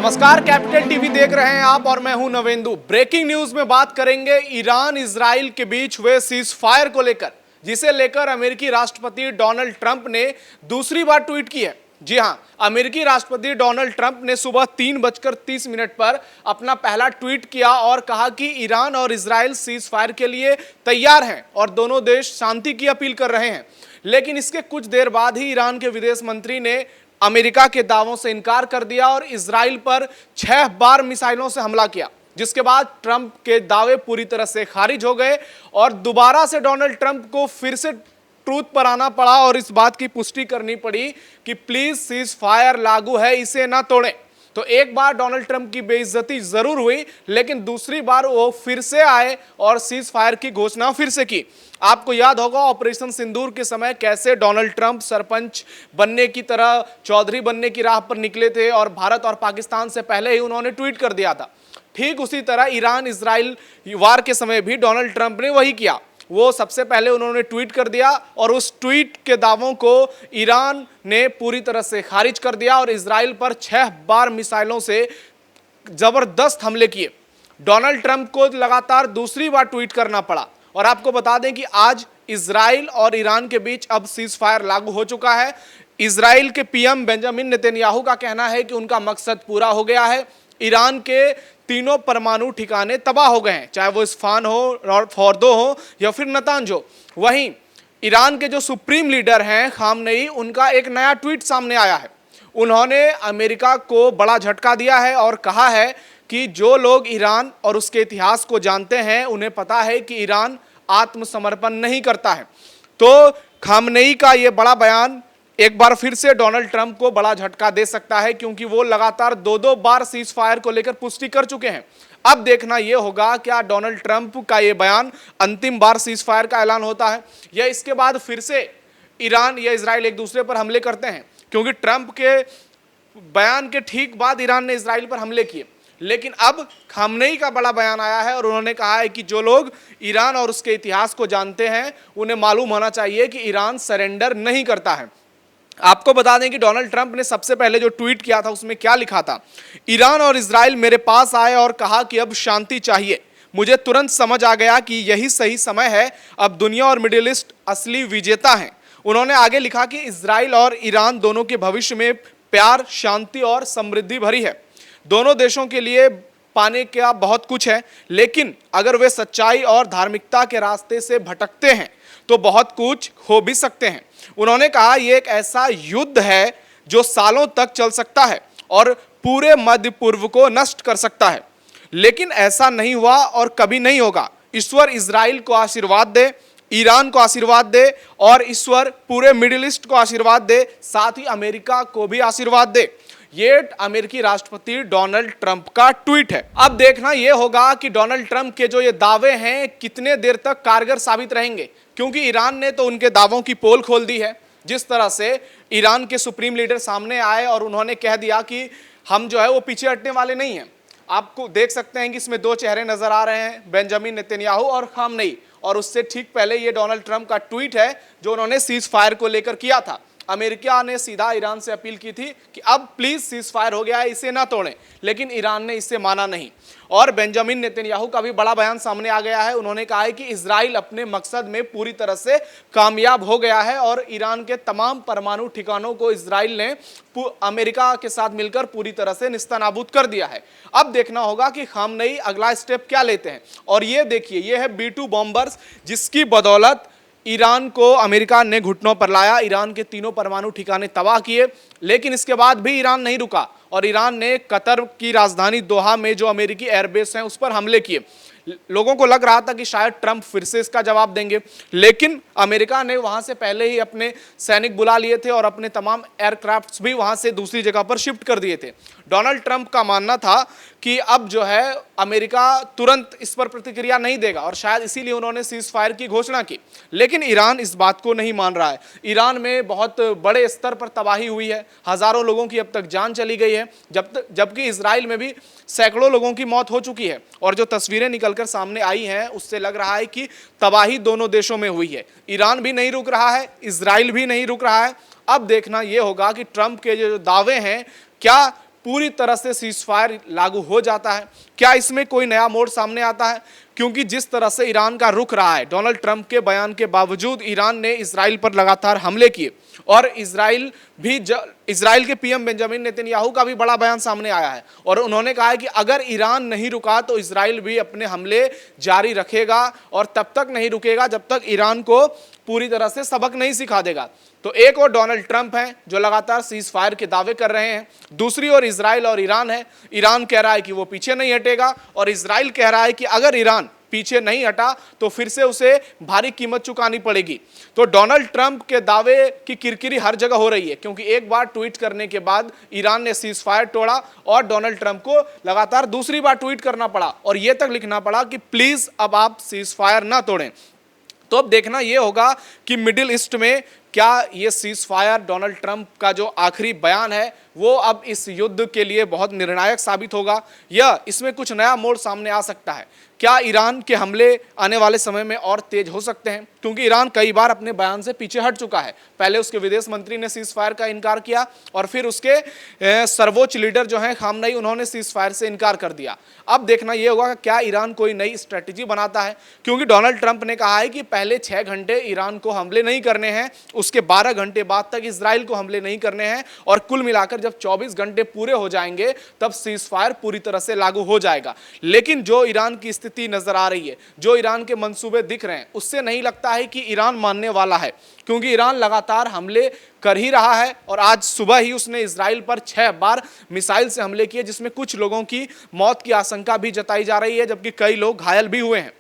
नमस्कार, capital TV देख रहे हैं आप और मैं हूं नवेंदु। ब्रेकिंग न्यूज में बात करेंगे ईरान इजराइल के बीच हुए सीज फायर को लेकर, जिसे लेकर अमेरिकी राष्ट्रपति डोनाल्ड ट्रंप ने दूसरी बार ट्वीट की है। जी हां, अमेरिकी राष्ट्रपति डोनाल्ड ट्रंप ने सुबह 3:30 पर अपना पहला ट्वीट किया और कहा कि ईरान और इजराइल सीज फायर के लिए तैयार हैं और दोनों देश शांति की अपील कर रहे हैं। लेकिन इसके कुछ देर बाद ही ईरान के विदेश मंत्री ने अमेरिका के दावों से इनकार कर दिया और इजराइल पर 6 बार मिसाइलों से हमला किया, जिसके बाद ट्रंप के दावे पूरी तरह से खारिज हो गए और दोबारा से डोनाल्ड ट्रंप को फिर से ट्रूथ पर आना पड़ा और इस बात की पुष्टि करनी पड़ी कि प्लीज सीज फायर लागू है, इसे ना तोड़ें। तो एक बार डोनाल्ड ट्रंप की बेइज्जती जरूर हुई, लेकिन दूसरी बार वो फिर से आए और सीज फायर की घोषणा फिर से की। आपको याद होगा ऑपरेशन सिंदूर के समय कैसे डोनाल्ड ट्रंप सरपंच बनने की तरह चौधरी बनने की राह पर निकले थे और भारत और पाकिस्तान से पहले ही उन्होंने ट्वीट कर दिया था। ठीक उसी तरह ईरान इजराइल वार के समय भी डोनाल्ड ट्रंप ने वही किया। वो सबसे पहले उन्होंने ट्वीट कर दिया और उस ट्वीट के दावों को ईरान ने पूरी तरह से खारिज कर दिया और इजराइल पर 6 बार मिसाइलों से जबरदस्त हमले किए। डोनाल्ड ट्रंप को लगातार दूसरी बार ट्वीट करना पड़ा। और आपको बता दें कि आज इजराइल और ईरान के बीच अब सीज फायर लागू हो चुका है। इजराइल के पीएम बेंजामिन नेतन्याहू का कहना है कि उनका मकसद पूरा हो गया है। ईरान के तीनों परमाणु ठिकाने तबाह हो गए हैं, चाहे वो इस्फहान हो और फोर्दो हो या फिर नतांज हो। वहीं ईरान के जो सुप्रीम लीडर हैं खामनेई, उनका एक नया ट्वीट सामने आया है। उन्होंने अमेरिका को बड़ा झटका दिया है और कहा है कि जो लोग ईरान और उसके इतिहास को जानते हैं उन्हें पता है कि ईरान आत्मसमर्पण नहीं करता है। तो खामनेई का ये बड़ा बयान एक बार फिर से डोनाल्ड ट्रंप को बड़ा झटका दे सकता है, क्योंकि वो लगातार दो बार सीज फायर को लेकर पुष्टि कर चुके हैं। अब देखना यह होगा क्या डोनाल्ड ट्रंप का ये बयान अंतिम बार सीज फायर का ऐलान होता है या इसके बाद फिर से ईरान या इजराइल एक दूसरे पर हमले करते हैं, क्योंकि ट्रंप के बयान के ठीक बाद ईरान ने इजराइल पर हमले किए। लेकिन अब खामनेई का बड़ा बयान आया है और उन्होंने कहा है कि जो लोग ईरान और उसके इतिहास को जानते हैं उन्हें मालूम होना चाहिए कि ईरान सरेंडर नहीं करता है। आपको बता दें कि डोनाल्ड ट्रंप ने सबसे पहले जो ट्वीट किया था उसमें क्या लिखा था। ईरान और इजराइल मेरे पास आए और कहा कि अब शांति चाहिए। मुझे तुरंत समझ आ गया कि यही सही समय है। अब दुनिया और मिडिल ईस्ट असली विजेता हैं। उन्होंने आगे लिखा कि इजराइल और ईरान दोनों के भविष्य में प्यार, शांति और समृद्धि भरी है। दोनों देशों के लिए पाने का बहुत कुछ है, लेकिन अगर वे सच्चाई और धार्मिकता के रास्ते से भटकते हैं तो बहुत कुछ हो भी सकते हैं। उन्होंने कहा यह एक ऐसा युद्ध है जो सालों तक चल सकता है और पूरे मध्य पूर्व को नष्ट कर सकता है, लेकिन ऐसा नहीं हुआ और कभी नहीं होगा। ईश्वर इजराइल को आशीर्वाद दे, ईरान को आशीर्वाद दे और ईश्वर पूरे मिडिल ईस्ट को आशीर्वाद दे, साथ ही अमेरिका को भी आशीर्वाद दे। ये अमेरिकी राष्ट्रपति डोनाल्ड ट्रंप का ट्वीट है। अब देखना यह होगा कि डोनाल्ड ट्रंप के जो ये दावे हैं कितने देर तक कारगर साबित रहेंगे, क्योंकि ईरान ने तो उनके दावों की पोल खोल दी है। जिस तरह से ईरान के सुप्रीम लीडर सामने आए और उन्होंने कह दिया कि हम जो है वो पीछे हटने वाले नहीं हैं। आपको देख सकते हैं कि इसमें दो चेहरे नजर आ रहे हैं, बेंजामिन नेतन्याहू और खामनेई। और उससे ठीक पहले ये डोनाल्ड ट्रंप का ट्वीट है जो उन्होंने सीज फायर को लेकर किया था। अमेरिका ने सीधा ईरान से अपील की थी कि अब प्लीज सीज फायर हो गया है, इसे ना तोड़ें, लेकिन ईरान ने इसे माना नहीं। और बेंजामिन नेतन्याहू का भी बड़ा बयान सामने आ गया है। उन्होंने कहा है कि इजराइल अपने मकसद में पूरी तरह से कामयाब हो गया है और ईरान के तमाम परमाणु ठिकानों को इजराइल ने अमेरिका के साथ मिलकर पूरी तरह से निस्तानाबूद कर दिया है। अब देखना होगा कि खामनेई अगला स्टेप क्या लेते हैं। और ये देखिए, ये है B-2 बॉम्बर्स, जिसकी बदौलत ईरान को अमेरिका ने घुटनों पर लाया, ईरान के तीनों परमाणु ठिकाने तबाह किए। लेकिन इसके बाद भी ईरान नहीं रुका और ईरान ने कतर की राजधानी दोहा में जो अमेरिकी एयरबेस हैं उस पर हमले किए। लोगों को लग रहा था कि शायद ट्रंप फिर से इसका जवाब देंगे, लेकिन अमेरिका ने वहां से पहले ही अपने सैनिक बुला लिए थे और अपने तमाम एयरक्राफ्ट्स भी वहां से दूसरी जगह पर शिफ्ट कर दिए थे। डोनाल्ड ट्रंप का मानना था कि अब जो है अमेरिका तुरंत इस पर प्रतिक्रिया नहीं देगा और शायद इसीलिए उन्होंने सीज फायर की घोषणा की। लेकिन ईरान इस बात को नहीं मान रहा है। ईरान में बहुत बड़े स्तर पर तबाही हुई है, हजारों लोगों की अब तक जान चली गई है, जबकि इजराइल में भी सैकड़ों लोगों की मौत हो चुकी है। और जो तस्वीरें निकलकर सामने आई हैं उससे लग रहा है कि तबाही दोनों देशों में हुई है। ईरान भी नहीं रुक रहा है, इजराइल भी नहीं रुक रहा है। अब देखना यह होगा कि ट्रंप के जो दावे हैं क्या पूरी तरह से सीज फायर लागू हो जाता है। क्या इसमें कोई नया मोड़ सामने आता है? क्योंकि जिस तरह से ईरान का रुख रहा है, डोनाल्ड ट्रंप के बयान के बावजूद ईरान ने इजराइल पर लगातार हमले किए और इजराइल के पीएम बेंजामिन नेतन्याहू का भी बड़ा बयान सामने आया है और उन्होंने कहा है कि अगर ईरान नहीं रुका तो इजराइल भी अपने हमले जारी रखेगा और तब तक नहीं रुकेगा जब तक ईरान को पूरी तरह से सबक नहीं सिखा देगा। तो एक और डोनाल्ड ट्रंप हैं जो लगातार सीज फायर के दावे कर रहे हैं, दूसरी ओर इजराइल और ईरान है। ईरान कह रहा है कि वो पीछे नहीं हटेगा और इजराइल कह रहा है कि अगर ईरान पीछे नहीं हटा तो फिर से उसे भारी कीमत चुकानी पड़ेगी। तो डोनाल्ड ट्रंप के दावे की किरकिरी हर जगह हो रही है, क्योंकि एक बार ट्वीट करने के बाद ईरान ने सीज फायर तोड़ा और डोनाल्ड ट्रंप को लगातार दूसरी बार ट्वीट करना पड़ा और यह तक लिखना पड़ा कि प्लीज अब आप सीज फायर ना तोड़ें। तो अब देखना यह होगा कि मिडिल ईस्ट में क्या ये सीज फायर डोनाल्ड ट्रंप का जो आखिरी बयान है वो अब इस युद्ध के लिए बहुत निर्णायक साबित होगा या इसमें कुछ नया मोड़ सामने आ सकता है। क्या ईरान के हमले आने वाले समय में और तेज हो सकते हैं? क्योंकि ईरान कई बार अपने बयान से पीछे हट चुका है। पहले उसके विदेश मंत्री ने सीज फायर का इनकार किया और फिर उसके सर्वोच्च लीडर जो हैं खामनेई, उन्होंने सीज फायर से इनकार कर दिया। अब देखना यह होगा कि क्या ईरान कोई नई स्ट्रेटेजी बनाता है, क्योंकि डोनाल्ड ट्रंप ने कहा है कि पहले 6 घंटे ईरान को हमले नहीं करने हैं, उसके 12 घंटे बाद तक इजराइल को हमले नहीं करने हैं और कुल मिलाकर जब 24 घंटे पूरे हो जाएंगे तब सीज फायर पूरी तरह से लागू हो जाएगा। लेकिन जो ईरान की स्थिति नजर आ रही है, जो ईरान के मंसूबे दिख रहे हैं, उससे नहीं लगता है कि ईरान मानने वाला है, क्योंकि ईरान लगातार हमले कर ही रहा है और आज सुबह ही उसने इजराइल पर 6 बार मिसाइल से हमले किए, जिसमें कुछ लोगों की मौत की आशंका भी जताई जा रही है, जबकि कई लोग घायल भी हुए हैं।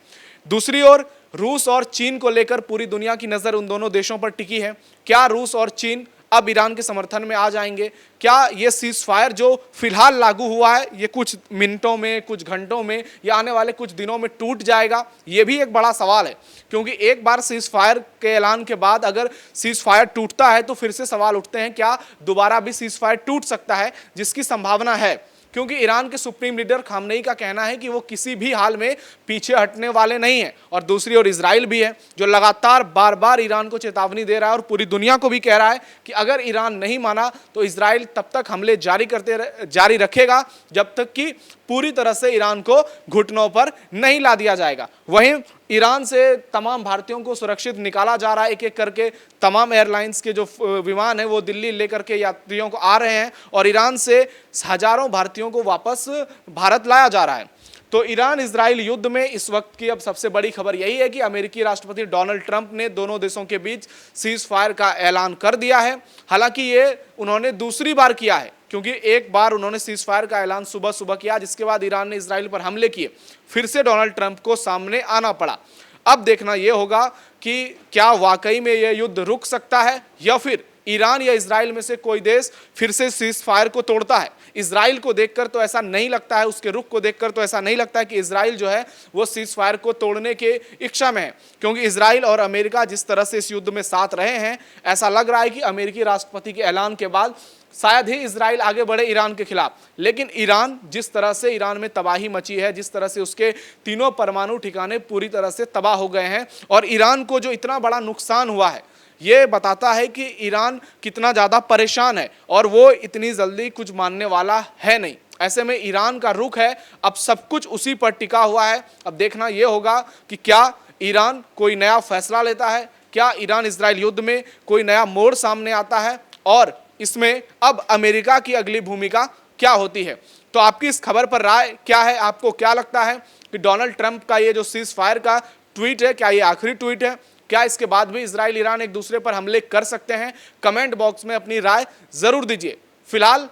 दूसरी ओर रूस और चीन को लेकर पूरी दुनिया की नजर उन दोनों देशों पर टिकी है। क्या रूस और चीन अब ईरान के समर्थन में आ जाएंगे? क्या ये सीज फायर जो फिलहाल लागू हुआ है ये कुछ मिनटों में, कुछ घंटों में या आने वाले कुछ दिनों में टूट जाएगा? ये भी एक बड़ा सवाल है, क्योंकि एक बार सीज फायर के ऐलान के बाद अगर सीज फायर टूटता है तो फिर से सवाल उठते हैं क्या दोबारा भी सीज फायर टूट सकता है, जिसकी संभावना है, क्योंकि ईरान के सुप्रीम लीडर खामनेई का कहना है कि वो किसी भी हाल में पीछे हटने वाले नहीं हैं। और दूसरी ओर इजराइल भी है जो लगातार बार बार ईरान को चेतावनी दे रहा है और पूरी दुनिया को भी कह रहा है कि अगर ईरान नहीं माना तो इजराइल तब तक हमले जारी रखेगा जब तक कि पूरी तरह से ईरान को घुटनों पर नहीं ला दिया जाएगा। वहीं ईरान से तमाम भारतीयों को सुरक्षित निकाला जा रहा है, एक एक करके तमाम एयरलाइंस के जो विमान है वो दिल्ली लेकर के यात्रियों को आ रहे हैं और ईरान से हजारों भारतीयों को वापस भारत लाया जा रहा है। तो ईरान इजराइल युद्ध में इस वक्त की अब सबसे बड़ी खबर यही है कि अमेरिकी राष्ट्रपति डोनाल्ड ट्रंप ने दोनों देशों के बीच सीज फायर का ऐलान कर दिया है। हालांकि ये उन्होंने दूसरी बार किया है, क्योंकि एक बार उन्होंने सीज फायर का ऐलान सुबह सुबह किया, जिसके बाद ईरान ने इजराइल पर हमले किए, फिर से डोनाल्ड ट्रंप को सामने आना पड़ा। अब देखना यह होगा कि क्या वाकई में यह युद्ध रुक सकता है या फिर ईरान या इजराइल में से कोई देश फिर से सीज फायर को तोड़ता है। इजराइल को देखकर तो ऐसा नहीं लगता है, उसके रुख को देखकर तो ऐसा नहीं लगता है कि इजराइल जो है वो सीज फायर को तोड़ने के इच्छा में है, क्योंकि इजराइल और अमेरिका जिस तरह से इस युद्ध में साथ रहे हैं, ऐसा लग रहा है कि अमेरिकी राष्ट्रपति के ऐलान के बाद शायद ही इजराइल आगे बढ़े ईरान के खिलाफ। लेकिन ईरान जिस तरह से, ईरान में तबाही मची है, जिस तरह से उसके तीनों परमाणु ठिकाने पूरी तरह से तबाह हो गए हैं और ईरान को जो इतना बड़ा नुकसान हुआ है, ये बताता है कि ईरान कितना ज़्यादा परेशान है और वो इतनी जल्दी कुछ मानने वाला है नहीं। ऐसे में ईरान का रुख है, अब सब कुछ उसी पर टिका हुआ है। अब देखना ये होगा कि क्या ईरान कोई नया फैसला लेता है, क्या ईरान इजराइल युद्ध में कोई नया मोड़ सामने आता है और इसमें अब अमेरिका की अगली भूमिका क्या होती है। तो आपकी इस खबर पर राय क्या है? आपको क्या लगता है कि डोनाल्ड ट्रंप का ये जो सीज फायर का ट्वीट है, क्या ये आखिरी ट्वीट है? क्या इसके बाद भी इजराइल ईरान एक दूसरे पर हमले कर सकते हैं? कमेंट बॉक्स में अपनी राय जरूर दीजिए। फिलहाल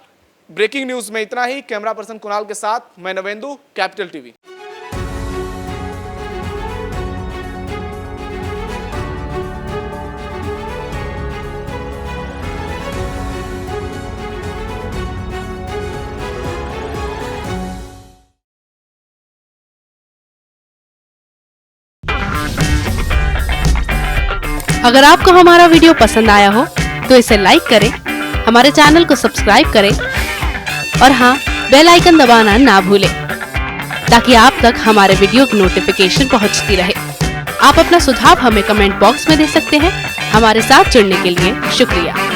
ब्रेकिंग न्यूज में इतना ही। कैमरा पर्सन कुणाल के साथ मैं नवेंदु, कैपिटल टीवी। अगर आपको हमारा वीडियो पसंद आया हो तो इसे लाइक करें, हमारे चैनल को सब्सक्राइब करें और हाँ, बेल आइकन दबाना ना भूलें ताकि आप तक हमारे वीडियो की नोटिफिकेशन पहुंचती रहे। आप अपना सुझाव हमें कमेंट बॉक्स में दे सकते हैं। हमारे साथ जुड़ने के लिए शुक्रिया।